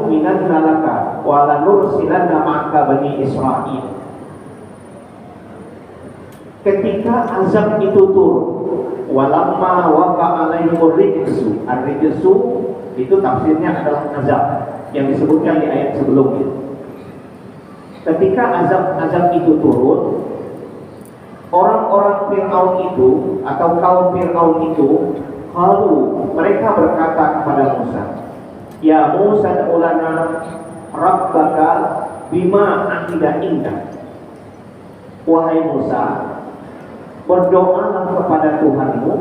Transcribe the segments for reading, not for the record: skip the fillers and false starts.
Minan nalaka wala nursilanna ma'aka bani Israil. Ketika azab itu turun, walamma waqa alaihimur rijsu. Ar-rijsu itu tafsirnya adalah azab yang disebutkan di ayat sebelumnya. Ketika azab itu turun, orang-orang Fir'aun itu atau kaum Fir'aun itu, lalu mereka berkata kepada Musa, ya Musa da'ulana rabbaka bima ahida indah. Wahai Musa, berdoalah kepada Tuhanmu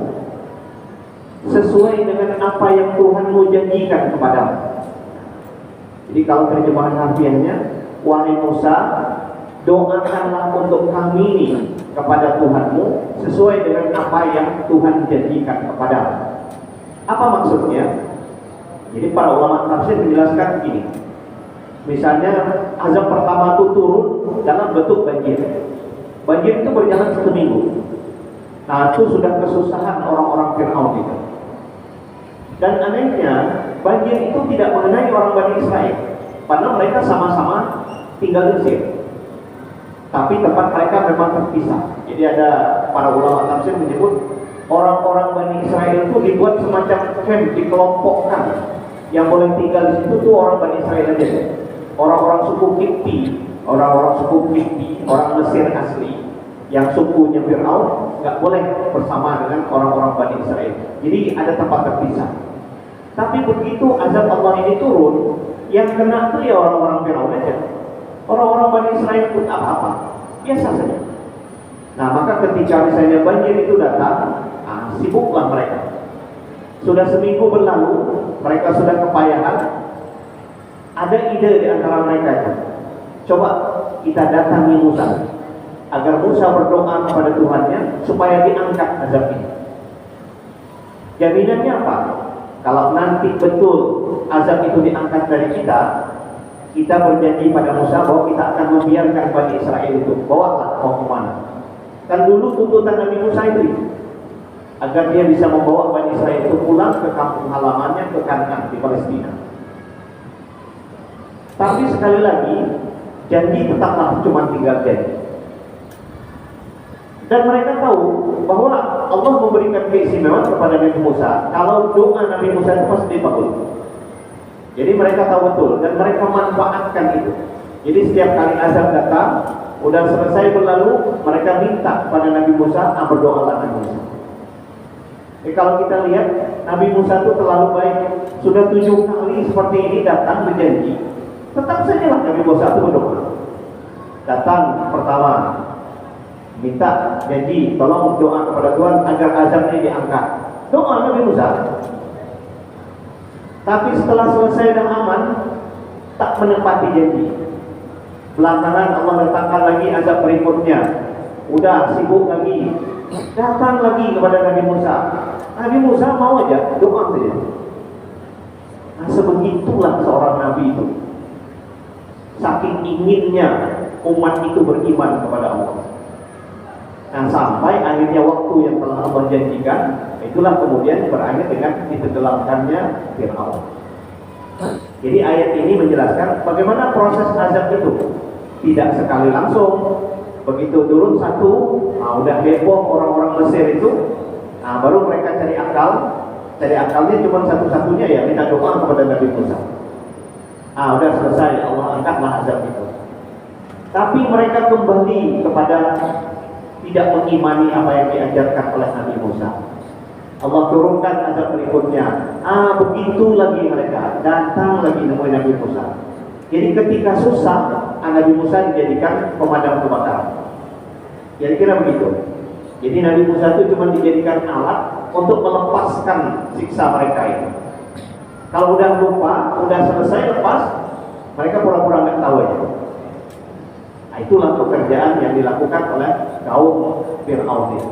sesuai dengan apa yang Tuhanmu janjikan kepadamu. Jadi kalau terjemahan harfiahnya, wahai Musa, doakanlah untuk kami ini kepada Tuhanmu sesuai dengan apa yang Tuhan janjikan kepadamu. Apa maksudnya? Jadi para ulama tafsir menjelaskan begini. Misalnya azab pertama itu turun dalam bentuk banjir. Banjir itu berjalan 1 minggu. Nah, itu sudah kesusahan orang-orang Fir'aun itu. Dan anehnya, banjir itu tidak mengenai orang Bani Israel, padahal mereka sama-sama tinggal di Mesir. Tapi tempat mereka memang terpisah. Jadi ada para ulama tafsir menyebut orang-orang Bani Israel itu dibuat semacam camp, dikelompokkan. Yang boleh tinggal di situ tuh orang Bani Israel aja. Orang-orang suku Kipti, orang Mesir asli, yang sukunya Fir'aun nggak boleh bersama dengan orang-orang Bani Israel. Jadi ada tempat terpisah. Tapi begitu azab Allah ini turun, yang kena tuh ya orang-orang Fir'aun aja. Orang-orang Bani Israel pun apa-apa, biasa saja. Nah, maka ketika misalnya banjir itu datang, sibuklah mereka. Sudah seminggu berlalu, mereka sudah kepayahan. Ada ide di antara mereka itu. Coba kita datangi Musa, agar Musa berdoa kepada Tuhannya supaya diangkat azab ini. Jaminannya apa? Kalau nanti betul azab itu diangkat dari kita berjanji pada Musa bahwa kita akan membiarkan Bani Israel itu. Bawalah mau kemana? Kan dulu tuntutan Nabi Musa itu, agar dia bisa membawa Bani Israel itu pulang ke kampung halamannya, ke Kanaan di Palestina. Tapi sekali lagi, janji tetaplah cuma tinggal janji. Dan mereka tahu bahwa Allah memberikan keistimewaan kepada Nabi Musa kalau doa Nabi Musa itu pasti dikabul. Jadi mereka tahu betul dan mereka manfaatkan itu. Jadi setiap kali azab datang, udah selesai berlalu, mereka minta pada Nabi Musa, berdoalah Nabi Musa. Kalau kita lihat Nabi Musa itu terlalu baik, sudah 7 kali seperti ini datang berjanji, tetap saja lah Nabi Musa itu berdoa. Datang pertama, minta janji, tolong doa kepada Tuhan agar azab ini diangkat. Doa Nabi Musa. Tapi setelah selesai dan aman, tak menepati janji. Belakangan Allah datangkan lagi azab berikutnya. Udah sibuk lagi, datang lagi kepada Nabi Musa. Nabi Musa mau aja doa saja. Nah, sebegitulah seorang Nabi itu. Saking inginnya umat itu beriman kepada Allah. Nah, sampai akhirnya waktu yang telah Allah janjikan, itulah kemudian berakhir dengan ditenggelamkannya Fir'aun. Jadi ayat ini menjelaskan bagaimana proses azab itu. Tidak sekali langsung. Begitu turun satu, udah heboh orang-orang Mesir itu, baru mereka cari akal. Cari akalnya cuma satu-satunya ya minta doa kepada Nabi Musa. Udah selesai, Allah angkatlah azab itu. Tapi mereka kembali kepada tidak mengimani apa yang diajarkan oleh Nabi Musa. Allah turunkan azab berikutnya. Begitu lagi mereka datang lagi nemuin Nabi Musa. Jadi ketika susah, Nabi Musa dijadikan pemadam kebakaran. Kira-kira begitu. Jadi Nabi Musa itu cuma dijadikan alat untuk melepaskan siksa mereka itu. Kalau udah lupa, udah selesai lepas, mereka pura-pura nggak tahu aja. Nah, itulah pekerjaan yang dilakukan oleh kaum Fir'aun itu.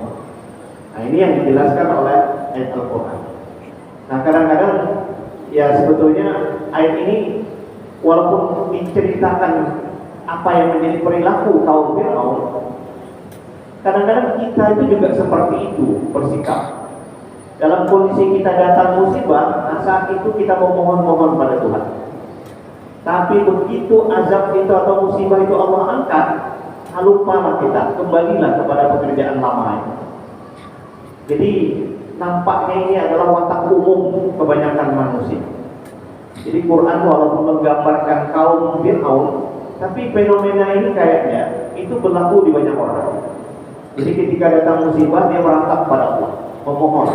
Nah, ini yang dijelaskan oleh ayat Al-Quran. Nah, kadang-kadang ya sebetulnya ayat ini walaupun menceritakan apa yang menjadi perilaku kaum Fir'aun, kadang-kadang kita itu juga seperti itu bersikap. Dalam kondisi kita datang musibah, saat itu kita memohon-mohon pada Tuhan. Tapi begitu azab itu atau musibah itu Allah angkat, lupalah kita, kembalilah kepada pekerjaan lama itu. Jadi nampaknya ini adalah watak umum kebanyakan manusia. Jadi Quran walaupun menggambarkan kaum Fir'aun, tapi fenomena ini kayaknya itu berlaku di banyak orang. Jadi ketika datang musibah dia merangkak pada Allah, memohon.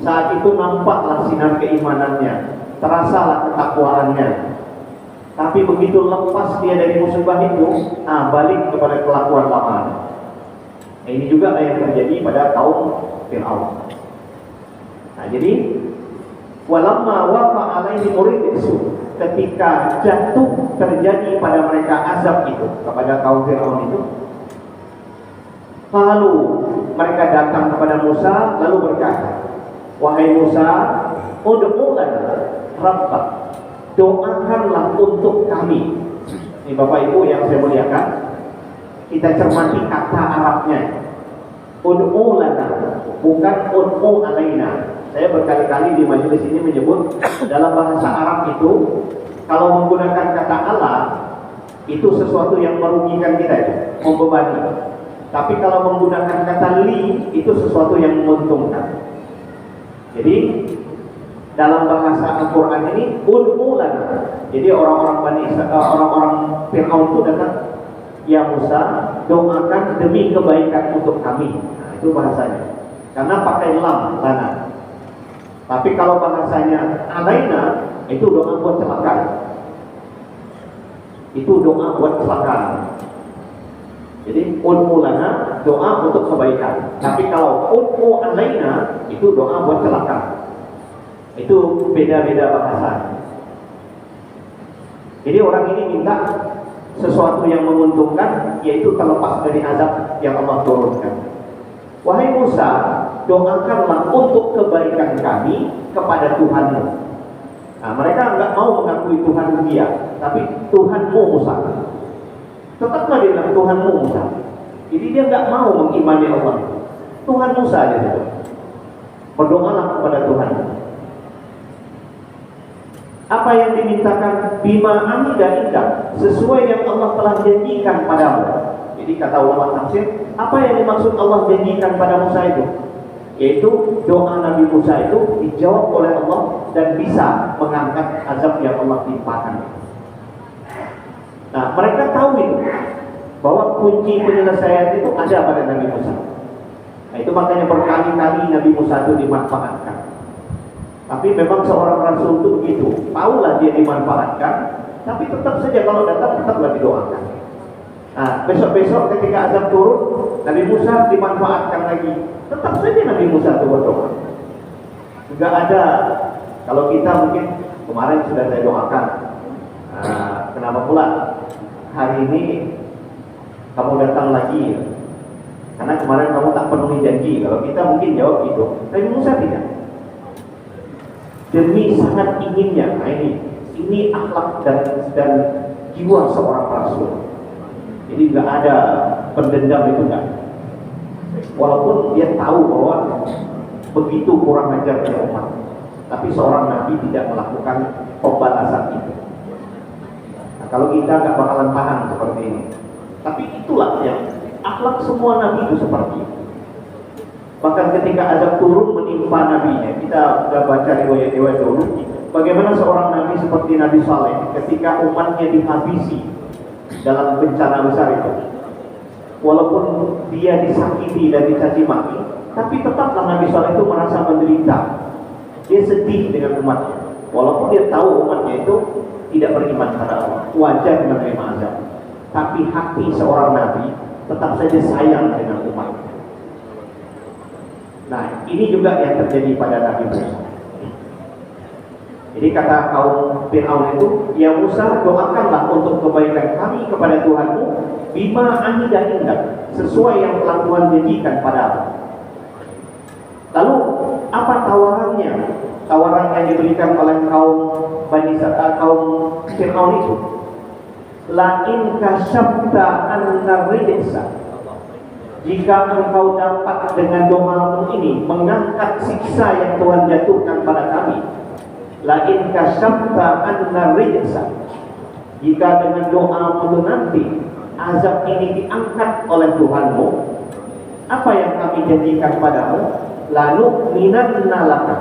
Saat itu nampaklah sinar keimanannya, terasalah ketakwaannya. Tapi begitu lepas dia dari musibah itu, balik kepada kelakuan lama. Ini juga yang terjadi pada kaum Fir'aun. Nah, jadi walamma waqa alaihi muridsu, ketika jatuh terjadi pada mereka azab itu kepada kaum Fir'aun itu, lalu mereka datang kepada Musa lalu berkata, wahai Musa, ud'u lana rabbak, doakanlah untuk kami. Ini Bapak Ibu yang saya muliakan, kita cermati kata Arabnya. Ud'u lana, bukan ud'u alaina. Saya berkali-kali di majelis ini menyebut dalam bahasa Arab itu, kalau menggunakan kata Allah itu sesuatu yang merugikan kita, itu membebani. Tapi kalau menggunakan kata li itu sesuatu yang menguntungkan. Jadi dalam bahasa Al-Quran ini ud'u lana. Jadi orang-orang Fir'aun itu datang, ya Musa, doakan demi kebaikan untuk kami. Nah, itu bahasanya. Karena pakai lam lana. Tapi kalau bahasanya alaina itu doa buat celaka. Itu doa buat celaka. Jadi ud'u lana, doa untuk kebaikan. Tapi kalau ud'u alaina itu doa buat celaka. Itu beda-beda bahasa. Jadi orang ini minta sesuatu yang menguntungkan, yaitu terlepas dari azab yang Allah turunkan. Wahai Musa, doakanlah untuk kebaikan kami kepada Tuhanmu. Nah, mereka enggak mau mengakui Tuhan dia, tapi Tuhanmu Musa. Tetaplah dia bilang Tuhanmu Musa. Jadi dia enggak mau mengimani Allah. Tuhan Musa aja itu. Berdoalah kepada Tuhan. Apa yang dimintakan bima amida indah, sesuai yang Allah telah janjikan padamu. Jadi kata ulama tafsir, apa yang dimaksud Allah janjikan pada Musa itu? Yaitu doa Nabi Musa itu dijawab oleh Allah dan bisa mengangkat azab yang Allah timpakan. Nah, mereka tahu itu, bahwa kunci penyelesaian itu ada pada Nabi Musa. Nah, itu makanya berkali-kali Nabi Musa itu dimanfaatkan. Tapi memang seorang rasul itu begitu, tahulah dia dimanfaatkan, tapi tetap saja kalau datang tetaplah didoakan. Nah, besok-besok ketika azab turun, Nabi Musa dimanfaatkan lagi, tetap saja Nabi Musa itu berdoa. Enggak ada, kalau kita mungkin kemarin sudah saya doakan, kenapa pula hari ini kamu datang lagi? Karena kemarin kamu tak penuhi janji. Kalau kita mungkin jawab gitu, Nabi Musa tidak. Demi sangat inginnya, nah ini akhlak dan jiwa seorang rasul. Jadi nggak ada pendendam itu enggak. Walaupun dia tahu bahwa begitu kurang ajarnya umat, tapi seorang nabi tidak melakukan pembalasan itu. Nah, kalau kita nggak bakalan paham seperti ini. Tapi itulah yang akhlak semua nabi itu seperti itu. Bahkan ketika azab turun menimpa nabinya, kita sudah baca riwayat-riwayat dulu, bagaimana seorang nabi seperti Nabi Saleh ketika umatnya dihabisi dalam bencana besar itu, walaupun dia disakiti dan dicaci maki, tapi tetaplah Nabi Saleh itu merasa menderita. Dia sedih dengan umatnya, walaupun dia tahu umatnya itu tidak beriman pada Allah, wajar menerima azab. Tapi hati seorang nabi tetap saja sayang dengan umatnya. Nah, ini juga yang terjadi pada Nabi Musa. Jadi kata kaum Fir'aun itu, ya Musa, doakanlah untuk kebaikan kami kepada Tuhanmu, bima anidah indah, sesuai yang telah Tuhan janjikan padamu. Lalu apa tawarannya? Tawaran yang diberikan oleh kaum Fir'aun itu, la in kasyafta anna rijsa, jika engkau dapat dengan doamu ini mengangkat siksa yang Tuhan jatuhkan pada kami, la in kasyafta anna rijsa, jika dengan doamu itu nanti azab ini diangkat oleh Tuhanmu, apa yang kami janjikan padamu, lalu minanna laka,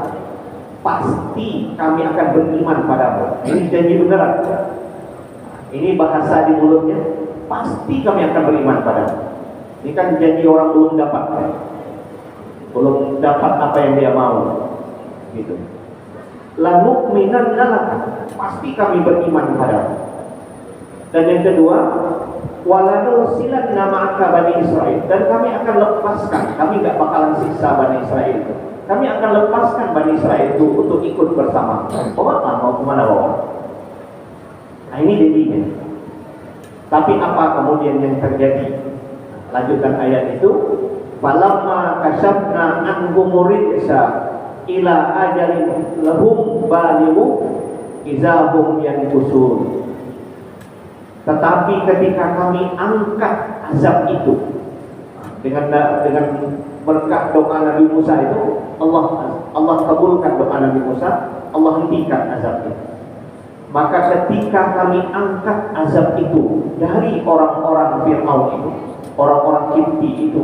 pasti kami akan beriman padamu. Ini janji beneran. Ini bahasa di mulutnya, pasti kami akan beriman padamu. Ini kan janji orang belum dapat, belum dapat apa yang dia mau, gitu. Lalu minanna laka, pasti kami beriman padamu. Dan yang kedua, walanursilanna ma'aka Bani Israil, dan kami akan lepaskan, kami gak bakalan siksa Bani Israil itu. Kami akan lepaskan Bani Israil itu untuk ikut bersama. Bawa mau kemana bawa? Nah ini jadinya. Tapi apa kemudian yang terjadi? Lanjutan ayat itu, falamma kasyafna anhum rijsa ila ajalin lahum balighu idza hum yanqusun. Tetapi ketika kami angkat azab itu dengan berkat doa Nabi Musa itu, Allah kabulkan doa Nabi Musa, Allah hentikan azab itu. Maka ketika kami angkat azab itu dari orang-orang Fir'aun itu, orang-orang Kipti itu,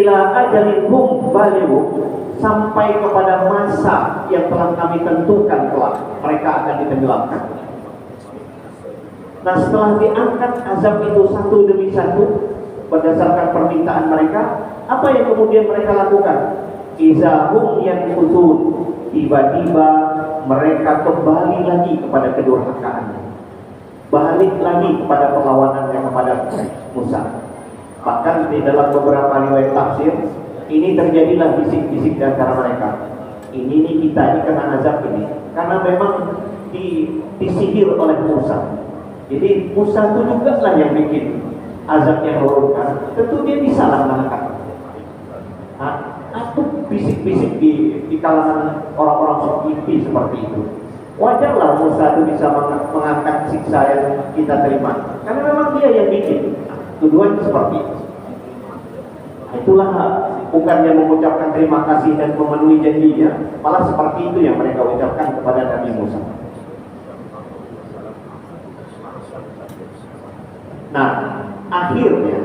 ila ajalin hum balighu, sampai kepada masa yang telah kami tentukan kelak mereka akan ditenggelamkan. Nah setelah diangkat azab itu satu demi satu berdasarkan permintaan mereka, apa yang kemudian mereka lakukan? Izahum yanqudun, tiba-tiba mereka kembali lagi kepada kedurhakaannya, balik lagi kepada perlawanannya kepada Musa. Bahkan di dalam beberapa riwayat tafsir, ini terjadilah bisik-bisik di antara mereka. Ini kita ini kena azab ini karena memang disihir oleh Musa. Jadi Musa itu juga lah yang bikin azab yang turunkan. Tentu dia bisa lah mengangkat. Atau bisik-bisik di kalangan orang-orang Kipti seperti itu. Wajarlah Musa itu bisa mengangkat siksa yang kita terima, karena memang dia yang bikin. Tuduhan seperti itu. Itulah bukannya mengucapkan terima kasih dan memenuhi janjinya, malah seperti itu yang mereka ucapkan kepada Nabi Musa. Nah, akhirnya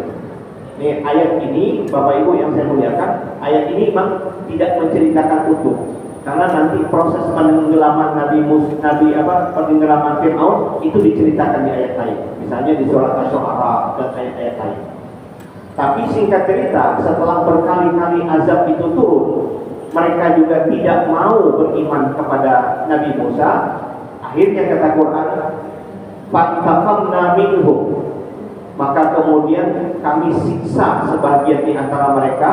nih ayat ini, Bapak Ibu yang saya muliakan, ayat ini memang tidak menceritakan utuh, karena nanti proses penenggelaman penenggelaman Fir'aun itu diceritakan di ayat lain, misalnya di surat Asy-Syu'ara dan ayat-ayat lain. Tapi singkat cerita, setelah berkali-kali azab itu turun, mereka juga tidak mau beriman kepada Nabi Musa. Akhirnya kata Quran, "Fantaqamna minhum," maka kemudian kami siksa sebagian di antara mereka,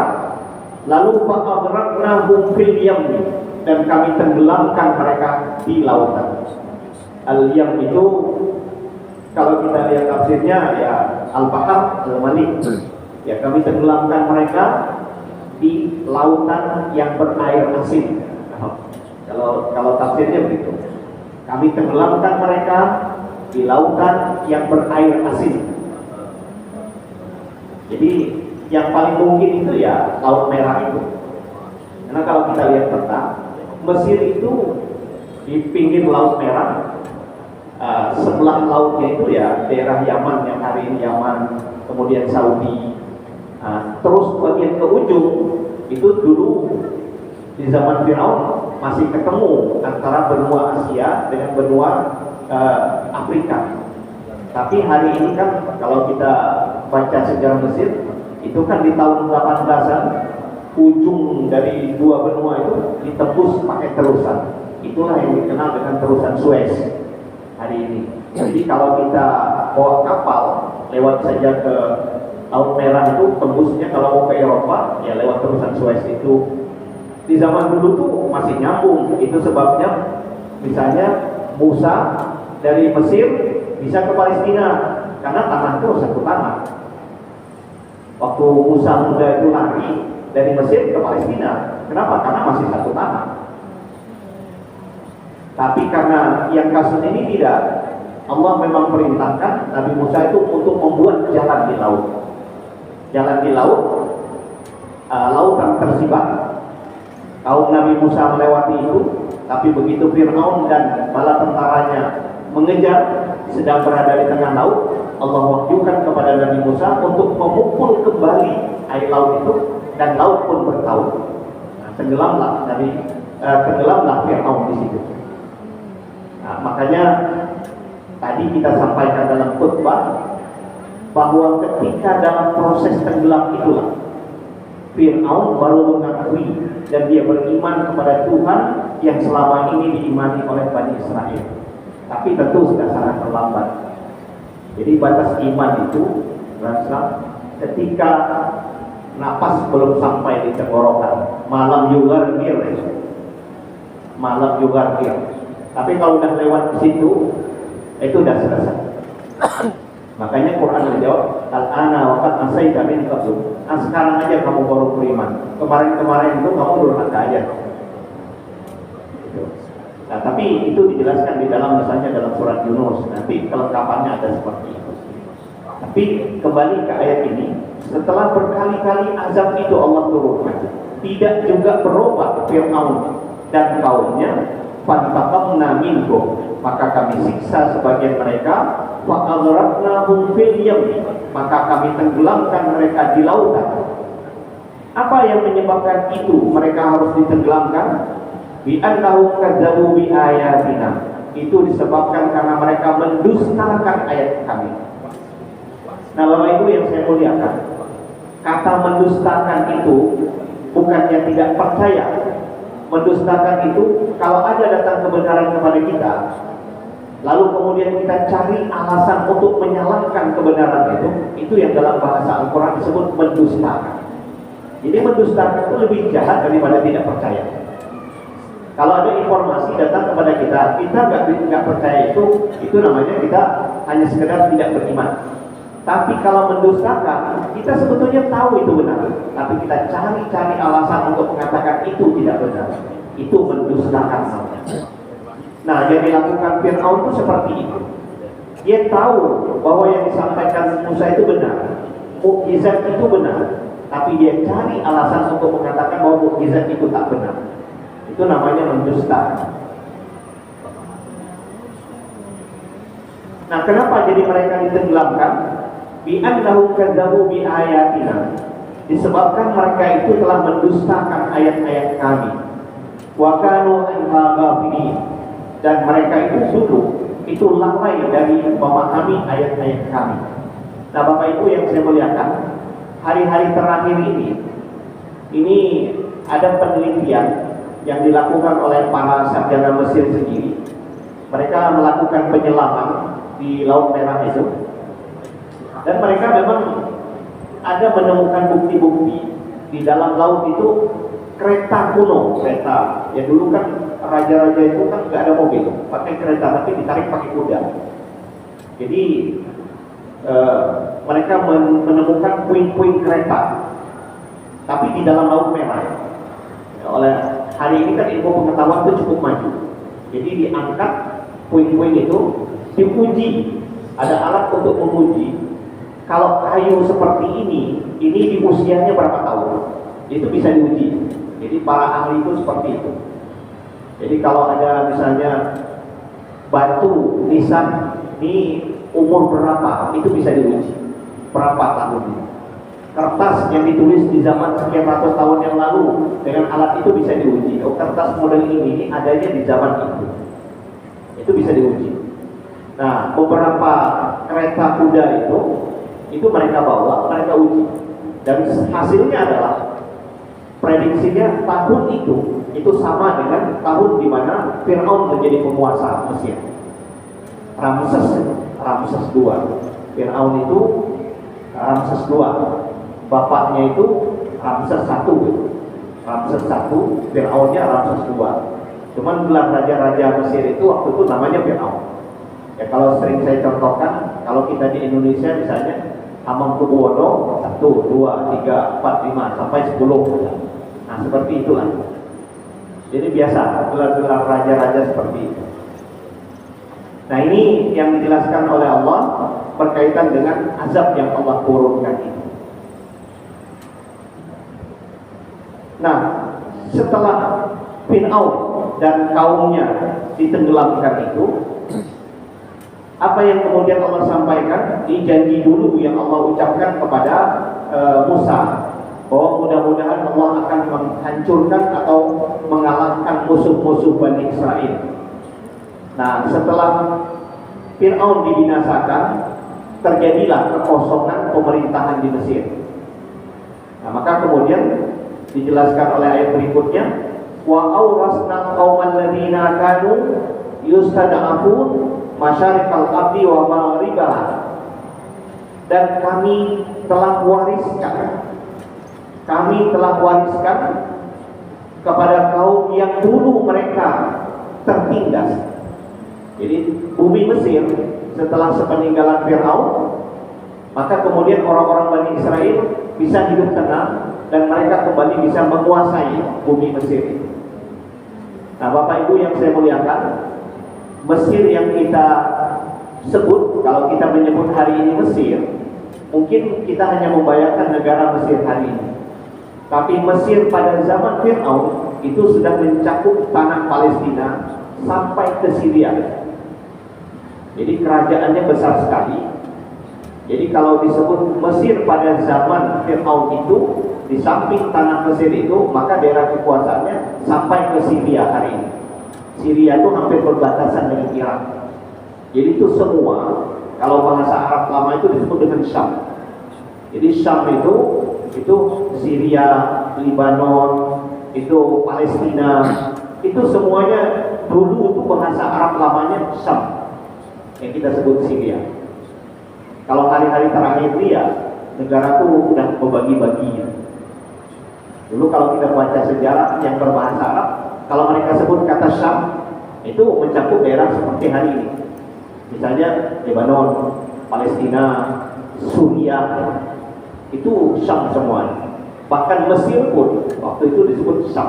lalu fa'aghraqnahum fil yammi, dan kami tenggelamkan mereka di lautan. Al-yam itu kalau kita lihat tafsirnya ya al-bahr al-malik. Ya, kami tenggelamkan mereka di lautan yang berair asin. Kalau tafsirnya begitu. Kami tenggelamkan mereka di lautan yang berair asin. Jadi yang paling mungkin itu ya Laut Merah itu. Karena kalau kita lihat peta, Mesir itu di pinggir Laut Merah, sebelah lautnya itu ya daerah Yaman yang hari ini Yaman, kemudian Saudi. Terus bagian ke ujung itu dulu di zaman Firaun masih ketemu antara benua Asia dengan benua Afrika. Tapi hari ini kan kalau kita baca sejarah Mesir, itu kan di tahun 18-an ujung dari dua benua itu ditembus pakai terusan. Itulah yang dikenal dengan terusan Suez hari ini. Jadi kalau kita bawa kapal lewat saja ke Laut Merah itu, tembusnya kalau mau ke Eropa ya lewat terusan Suez itu. Di zaman dulu tuh masih nyambung. Itu sebabnya misalnya Musa dari Mesir bisa ke Palestina karena tanah itu satu tanah. Waktu Musa muda itu lari dari Mesir ke Palestina, kenapa? Karena masih satu tanah. Tapi karena yang kasus ini tidak, Allah memang perintahkan Nabi Musa itu untuk membuat jalan di laut. Jalan di laut, lautan tersibak. Kaum Nabi Musa melewati itu, tapi begitu Fir'aun dan bala tentaranya mengejar, sedang berada di tengah laut, Allah wahyukan kepada Nabi Musa untuk memukul kembali air laut itu, dan laut pun bertaut. Tenggelamlah Fir'aun di situ. Nah, makanya tadi kita sampaikan dalam khutbah bahwa ketika dalam proses tenggelam itulah Fir'aun baru mengakui dan dia beriman kepada Tuhan yang selama ini diimani oleh Bani Israel. Tapi tentu sudah sangat terlambat. Jadi batas iman itu berasa ketika napas belum sampai di tenggorokan, malam yugargir. Tapi kalau udah lewat ke situ, itu udah selesai. Makanya Quran menjawab, al-ana waqad asaita min qablu. Sekarang aja kamu baru beriman. Kemarin-kemarin itu kamu durhaka aja. Nah, tapi itu dijelaskan di dalam, misalnya dalam surat Yunus. Nanti kelengkapannya ada seperti itu. Tapi kembali ke ayat ini, setelah berkali-kali azab itu Allah turunkan, tidak juga berubah Fir'aun dan kaumnya. Fantaqamna minhum, maka kami siksa sebagian mereka. Wa aghraqnahum fil yam, maka kami tenggelamkan mereka di lautan. Apa yang menyebabkan itu mereka harus ditenggelamkan? Bi annahum kadzabu bi ayatina. Itu disebabkan karena mereka mendustakan ayat kami. Nah, Bapak Ibu yang saya muliakan, kata mendustakan itu bukannya tidak percaya. Mendustakan itu kalau ada datang kebenaran kepada kita, lalu kemudian kita cari alasan untuk menyalahkan kebenaran itu yang dalam bahasa Al-Quran disebut mendustakan. Jadi mendustakan itu lebih jahat daripada tidak percaya. Kalau ada informasi datang kepada kita nggak percaya, itu namanya kita hanya sekedar tidak beriman. Tapi kalau mendustakan, kita sebetulnya tahu itu benar, tapi kita cari alasan untuk mengatakan itu tidak benar. Itu mendustakan namanya. Nah, yang dilakukan Fir'aun itu seperti itu. Dia tahu bahwa yang disampaikan Musa itu benar, mukjizat itu benar, tapi dia cari alasan untuk mengatakan bahwa mukjizat itu tak benar. Itu namanya mendustakan. Nah, kenapa jadi mereka ditenggelamkan? Bi annahum kadzabu bi ayatina. Disebabkan mereka itu telah mendustakan ayat-ayat kami. Wa kanu anha ghafilin. Dan mereka itu dulu itu lalai dari memahami ayat-ayat kami. Nah, Bapak Ibu yang saya muliakan, hari-hari terakhir ini ada penelitian yang dilakukan oleh para sarjana Mesir sendiri. Mereka melakukan penyelaman di Laut Merah itu, dan mereka memang ada menemukan bukti-bukti di dalam laut itu kereta kuno, kereta ya dulu kan raja-raja itu kan nggak ada mobil, pakai kereta tapi ditarik pakai kuda. Jadi mereka menemukan puing-puing kereta, tapi di dalam Laut Merah. Oleh hari ini kan ilmu pengetahuan itu cukup maju, jadi diangkat puing-puing itu, diuji, ada alat untuk menguji kalau kayu seperti ini di usianya berapa tahun, itu bisa diuji. Jadi para ahli itu seperti itu. Jadi kalau ada misalnya batu nisan ini umur berapa, itu bisa diuji berapa tahunnya. Kertas yang ditulis di zaman sekian ratus tahun yang lalu dengan alat itu bisa diuji. Oh, kertas model ini adanya di zaman itu bisa diuji. Nah, beberapa kereta kuda itu mereka bawa, mereka uji, dan hasilnya adalah prediksinya tahun itu sama dengan tahun di mana Fir'aun menjadi penguasa Mesir. Ramses II. Fir'aun itu Ramses II. Bapaknya itu Ramses I. Ramses I, Fir'aunnya Ramses II. Cuman gelar raja-raja Mesir itu waktu itu namanya Fir'aun. Ya, kalau sering saya contohkan, kalau kita di Indonesia misalnya Hamengkubuwono 1, 2, 3, 4, 5 sampai 10. Nah, seperti itulah. Jadi biasa gelar-gelar raja-raja seperti itu. Nah, ini yang dijelaskan oleh Allah berkaitan dengan azab yang Allah turunkan itu. Nah, setelah Fir'aun dan kaumnya ditenggelamkan itu, apa yang kemudian Allah sampaikan? Ini janji dulu yang Allah ucapkan kepada Musa, bahwa mudah-mudahan Allah akan menghancurkan atau mengalahkan musuh-musuh Bani Israel. Nah, setelah Fir'aun dibinasakan, terjadilah kekosongan pemerintahan di Mesir. Nah, maka kemudian dijelaskan oleh ayat berikutnya, wa awrasna qauman ladzina kanu yustad'afun masyariqal ardi wa maghribaha. Dan kami telah wariskan kepada kaum yang dulu mereka tertindas. Jadi bumi Mesir setelah sepeninggalan Fir'aun, maka kemudian orang-orang Bani Israel bisa hidup tenang dan mereka kembali bisa menguasai bumi Mesir. Nah, Bapak Ibu yang saya muliakan, Mesir yang kita sebut, kalau kita menyebut hari ini Mesir, mungkin kita hanya membayangkan negara Mesir hari ini. Tapi Mesir pada zaman Fir'aun itu sudah mencakup tanah Palestina sampai ke Syria. Jadi kerajaannya besar sekali. Jadi kalau disebut Mesir pada zaman Fir'aun itu, di samping tanah Mesir itu, maka daerah kekuasaannya sampai ke Syria hari ini. Syria itu hampir berbatasan dengan Irak. Jadi itu semua, kalau bahasa Arab lama itu disebut dengan Syam. Jadi Syam itu Syria, Lebanon, itu Palestina, itu semuanya dulu itu bahasa Arab lamanya Syam, yang kita sebut Syria. Kalau hari-hari terakhir dia, negara itu udah membagi-baginya. Dulu kalau kita baca sejarah yang berbahasa Arab, kalau mereka sebut kata Syam, itu mencakup daerah seperti hari ini. Misalnya Lebanon, Palestina, Suriah, itu Syam semuanya. Bahkan Mesir pun waktu itu disebut Syam.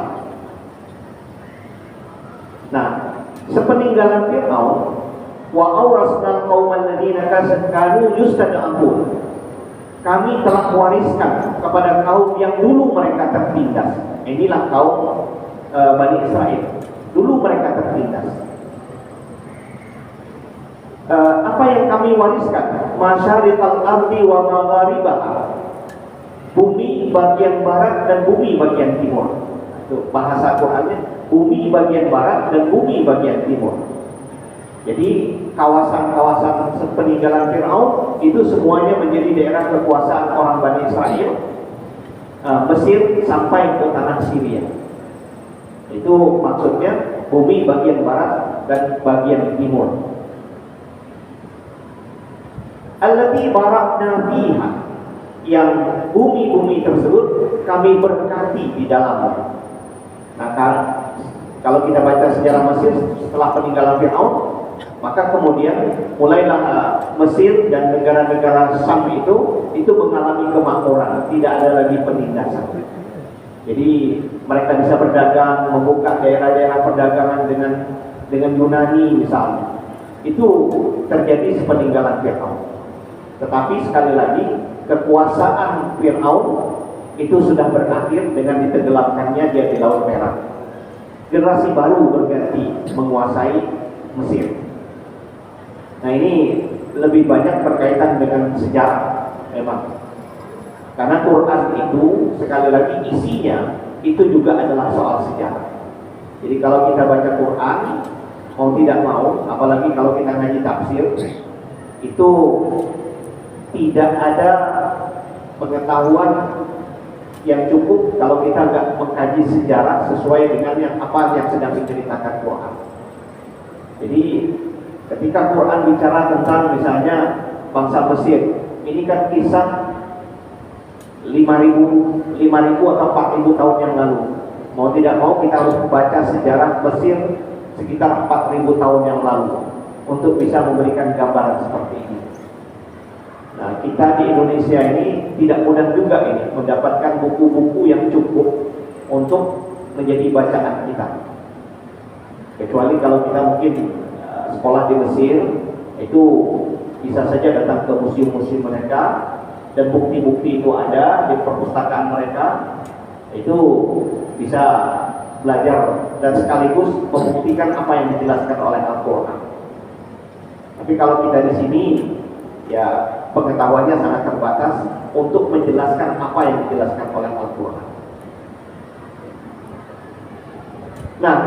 Nah, sepeninggalan Fir'aun, wa awrasna qauman ladzina kanu yustad'afun. Kami telah wariskan kepada kaum yang dulu mereka tertindas. Inilah kaum Bani Israel. Dulu mereka tertindas. Apa yang kami wariskan? Masyariqal ardi wa magharibaha. Bumi bagian barat dan bumi bagian timur. Itu bahasa Qur'annya, bumi bagian barat dan bumi bagian timur. Jadi kawasan-kawasan sepeninggalan Fir'aun itu semuanya menjadi daerah kekuasaan orang Bani Israel. Mesir sampai ke tanah Syria. Itu maksudnya bumi bagian barat dan bagian timur. Allati barakna fiha, yang bumi-bumi tersebut kami berkati di dalamnya. Nah, kalau kita baca sejarah Mesir setelah peninggalan Fir'aun, maka kemudian mulailah Mesir dan negara-negara Syam itu mengalami kemakmuran, tidak ada lagi penindasan. Jadi mereka bisa berdagang, membuka daerah-daerah perdagangan dengan Yunani misalnya. Itu terjadi sepeninggalan Fir'aun. Tetapi sekali lagi, kekuasaan Fir'aun itu sudah berakhir dengan ditenggelamkannya dia di Laut Merah. Generasi baru berganti menguasai Mesir. Nah, ini lebih banyak berkaitan dengan sejarah memang. Karena Quran itu sekali lagi isinya itu juga adalah soal sejarah. Jadi kalau kita baca Quran, mau tidak mau, apalagi kalau kita ngaji tafsir, itu tidak ada pengetahuan yang cukup kalau kita nggak mengkaji sejarah sesuai dengan apa yang sedang diceritakan Quran. Jadi ketika Quran bicara tentang misalnya bangsa Mesir, ini kan kisah 5.000 atau 4.000 tahun yang lalu. Mau tidak mau kita harus membaca sejarah Mesir sekitar 4.000 tahun yang lalu untuk bisa memberikan gambaran seperti ini. Nah, kita di Indonesia ini tidak mudah juga ini mendapatkan buku-buku yang cukup untuk menjadi bacaan kita. Kecuali kalau kita mungkin sekolah di Mesir, itu bisa saja datang ke museum-museum mereka dan bukti-bukti itu ada di perpustakaan mereka, itu bisa belajar dan sekaligus membuktikan apa yang dijelaskan oleh Al-Quran. Tapi kalau kita di sini, ya pengetahuannya sangat terbatas untuk menjelaskan apa yang dijelaskan oleh Al-Quran. Nah,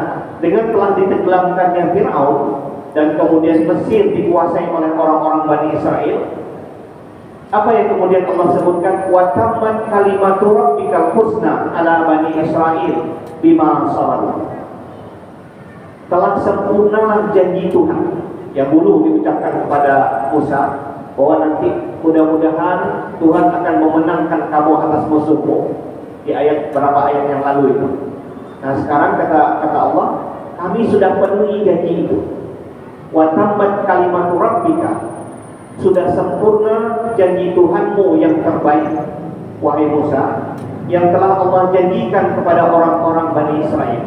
dengan telah ditenggelamkannya Fir'aun dan kemudian Mesir dikuasai oleh orang-orang Bani Israel, apa yang kemudian Allah sebutkan? Wa tammat kalimatu rabbikal husna ala Bani Israel bima sabaru. Telah sempurna janji Tuhan yang dulu diucapkan kepada Musa, bahwa nanti mudah-mudahan Tuhan akan memenangkan kamu atas musuhmu, di ayat berapa ayat yang lalu itu. Nah sekarang kata Allah, kami sudah penuhi janji itu. Wa tammat kalimatu rabbika, sudah sempurna janji Tuhanmu yang terbaik, wahai Musa, yang telah Allah janjikan kepada orang-orang Bani Israel.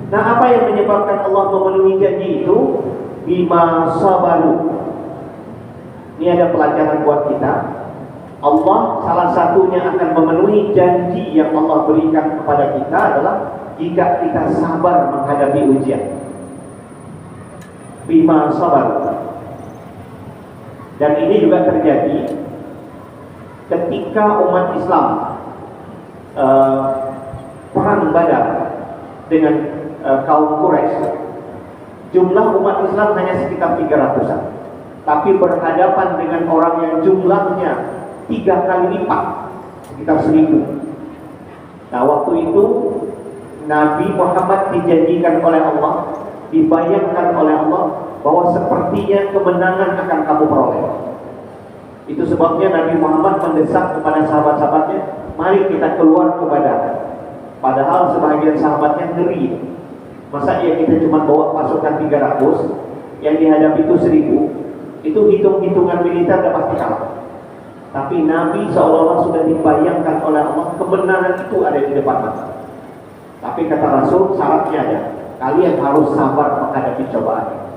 Nah, apa yang menyebabkan Allah memenuhi janji itu? Bima sabaru. Ini ada pelajaran buat kita. Allah salah satunya akan memenuhi janji yang Allah berikan kepada kita adalah jika kita sabar menghadapi ujian. Bima sabaru. Dan ini juga terjadi ketika umat Islam perang Badar dengan kaum Quraisy. Jumlah umat Islam hanya sekitar 300-an, tapi berhadapan dengan orang yang jumlahnya 3 kali lipat, sekitar 1000. Nah, waktu itu Nabi Muhammad dijanjikan oleh Allah, dibayangkan oleh Allah bahwa sepertinya kemenangan akan kamu peroleh. Itu sebabnya Nabi Muhammad mendesak kepada sahabat-sahabatnya, mari kita keluar ke Badar. Padahal sebagian sahabatnya ngeri. Masa ya kita cuma bawa pasukan 300, yang dihadapi itu 1000, itu hitung-hitungan militer udah pasti kalah. Tapi Nabi seolah-olah sudah dibayangkan oleh Allah kebenaran itu ada di depan mata. Tapi kata Rasul, syaratnya ada, kalian harus sabar menghadapi cobaan.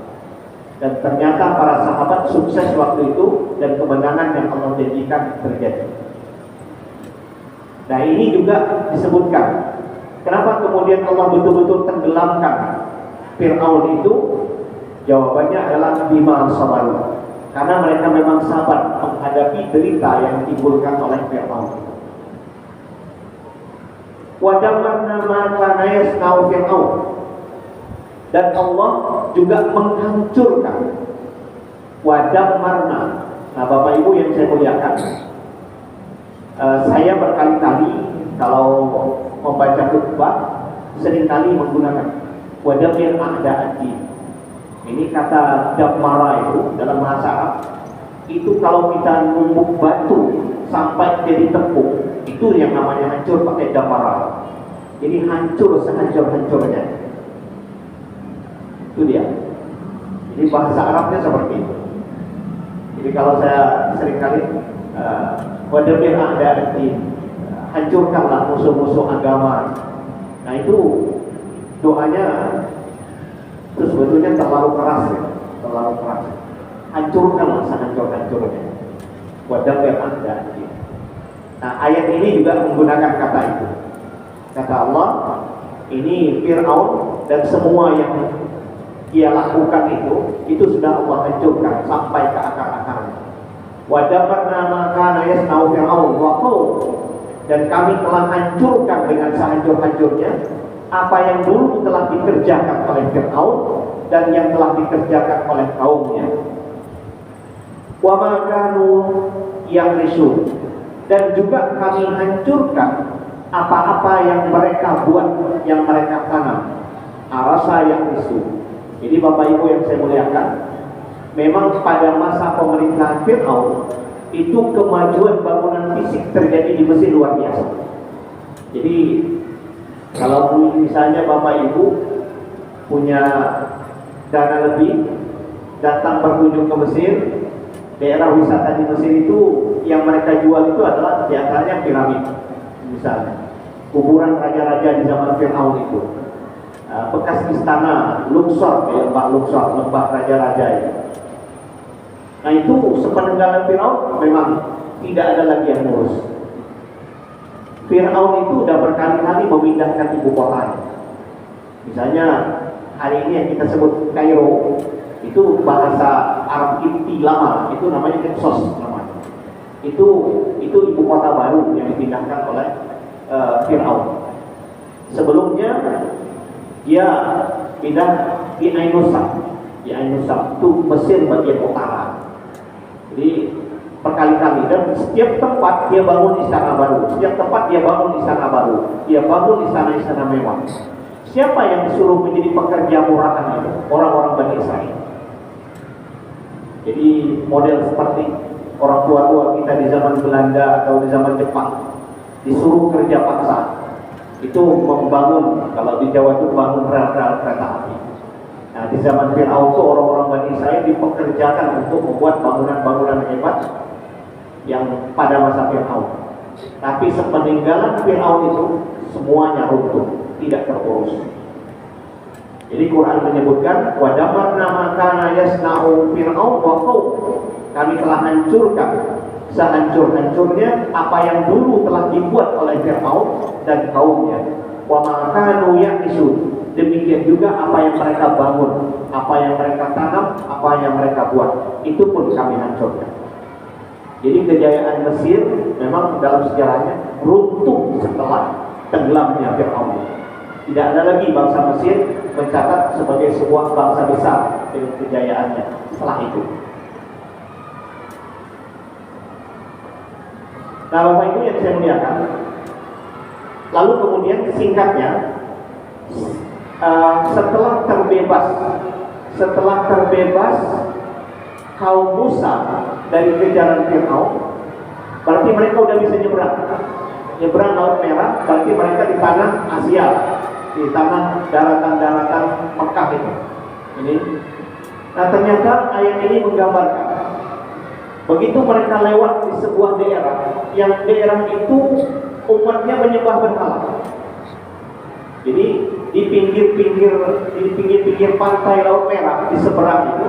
Dan ternyata para sahabat sukses waktu itu, dan kemenangan yang Allah janjikan terjadi. Nah ini juga disebutkan. Kenapa kemudian Allah betul-betul tenggelamkan Fir'aun itu? Jawabannya adalah bima sabaru. Karena mereka memang sabar menghadapi derita yang ditimbulkan oleh Fir'aun. Wa damarna ma kana yasna'u Fir'aun. Dan Allah juga menghancurkan. Wa damarna. Nah Bapak Ibu yang saya muliakan, saya berkali-kali kalau membaca khutbah seringkali menggunakan wadamir a'da'ati. Ini kata damara itu dalam bahasa Arab. Itu kalau kita numbuk batu sampai jadi tepung, itu yang namanya hancur pakai damara. Jadi hancur sehancur-hancurnya. Itu dia. Jadi bahasa Arabnya seperti itu. Jadi kalau saya seringkali wadamir a'da'ati, hancurkanlah musuh-musuh agama. Nah itu doanya itu sebetulnya terlalu keras ya, terlalu keras. Hancurkanlah sehancur-hancurnya. Wadamir a'da'ati. Nah ayat ini juga menggunakan kata itu. Kata Allah, ini Fir'aun dan semua yang dia lakukan itu sudah Allah hancurkan sampai ke akar-akarnya. Wadabarna ma kana yasna'u Fir'aun wa qaum. Dan kami telah hancurkan dengan sehancur-hancurnya apa yang dulu telah dikerjakan oleh Fir'aun dan yang telah dikerjakan oleh kaumnya. Wa ma kanu yamrisun. Dan juga kami hancurkan apa-apa yang mereka buat, yang mereka tanam. Arasa yamrisun. Jadi Bapak Ibu yang saya muliakan, memang pada masa pemerintahan Fir'aun itu kemajuan bangunan fisik terjadi di Mesir luar biasa. Jadi kalau misalnya Bapak Ibu punya dana lebih, datang berkunjung ke Mesir, daerah wisata di Mesir itu yang mereka jual itu adalah diantaranya piramid, misalnya kuburan raja-raja di zaman Fir'aun itu, bekas istana Luxor, lembah Luxor, lembah raja-raja itu. Nah itu sepeninggalan Fir'aun memang tidak ada lagi yang ngurus. Fir'aun itu sudah berkali-kali memindahkan ibu kota. Misalnya hari ini yang kita sebut Kairo, Itu bahasa Arab Kipti lama, itu namanya Hyksos namanya. Itu ibu kota baru yang dipindahkan oleh Fir'aun. Sebelumnya dia pindah di Ainusam. Di Ainusam itu Mesir bagian utara. Jadi berkali-kali, dan setiap tempat dia bangun istana baru. Setiap tempat dia bangun istana baru. Dia bangun istana-istana mewah. Siapa yang disuruh menjadi pekerja murahan itu? Orang-orang Bani Israel. Jadi model seperti orang tua-tua kita di zaman Belanda atau di zaman Jepang, disuruh kerja paksa. Itu membangun, kalau di Jawa itu bangun rel-rel kereta api. Nah, di zaman Fir'aun itu orang-orang Bani Israel dipekerjakan untuk membuat bangunan-bangunan hebat yang pada masa Fir'aun. Tapi sepeninggalan Fir'aun itu semuanya runtuh, tidak terurus. Jadi Quran menyebutkan wa damarna ma kana yasna'u Fir'aun wa qaum. Kami telah hancurkan sehancur-hancurnya apa yang dulu telah dibuat oleh Fir'aun dan kaumnya. Wa ma kanu ya'isun. Demikian juga apa yang mereka bangun, apa yang mereka tanam, apa yang mereka buat, itu pun kami hancurkan. Jadi kejayaan Mesir memang dalam sejarahnya runtuh setelah tenggelamnya Fir'aun. Tidak ada lagi bangsa Mesir mencatat sebagai sebuah bangsa besar dengan kejayaannya setelah itu. Nah, Bapak Ibu yang saya muliakan, lalu kemudian singkatnya, setelah terbebas kaum Musa dari kejaran Fir'aun, berarti mereka udah bisa nyebrang Laut Merah, berarti mereka di tanah Asia, di tanah daratan-daratan Mekah itu. Ini. Nah, ternyata ayat ini menggambarkan begitu mereka lewat di sebuah daerah, yang daerah itu umatnya menyembah berhala. Jadi di pinggir-pinggir pantai Laut Merah di seberang itu,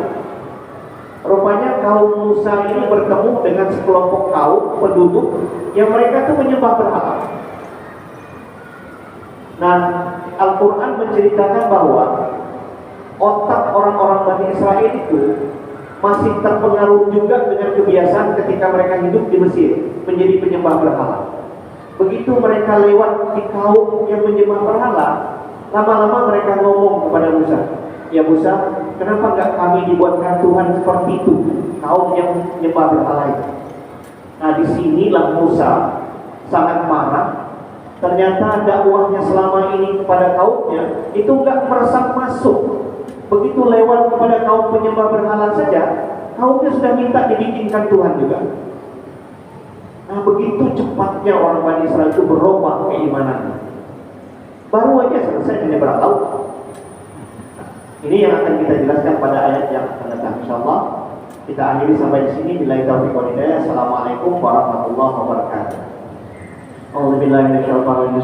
rupanya kaum Musa ini bertemu dengan sekelompok kaum penduduk yang mereka tuh menyembah berhala. Nah, Al-Quran menceritakan bahwa otak orang-orang Bani Israel itu masih terpengaruh juga dengan kebiasaan ketika mereka hidup di Mesir, menjadi penyembah berhala. Begitu mereka lewat di kaum yang menyembah berhala, lama-lama mereka ngomong kepada Musa, "Ya Musa, kenapa enggak kami dibuatkan Tuhan seperti itu, kaum yang menyembah berhala itu?" Nah, disinilah Musa sangat marah. Ternyata dakwahnya selama ini kepada kaumnya itu enggak meresap masuk. Begitu lewat kepada kaum penyembah berhala saja, kaumnya sudah minta dibikinkan Tuhan juga. Nah, begitu cepatnya orang Bani Israel itu berubah keimanannya. Baru aja selesai menyeberang laut. Ini yang akan kita jelaskan pada ayat yang akan datang, insyaallah. Kita akhiri sampai di sini. Billahi taufiq wal hidayah. Assalamualaikum warahmatullahi wabarakatuh. Bismillahirrahmanirrahim.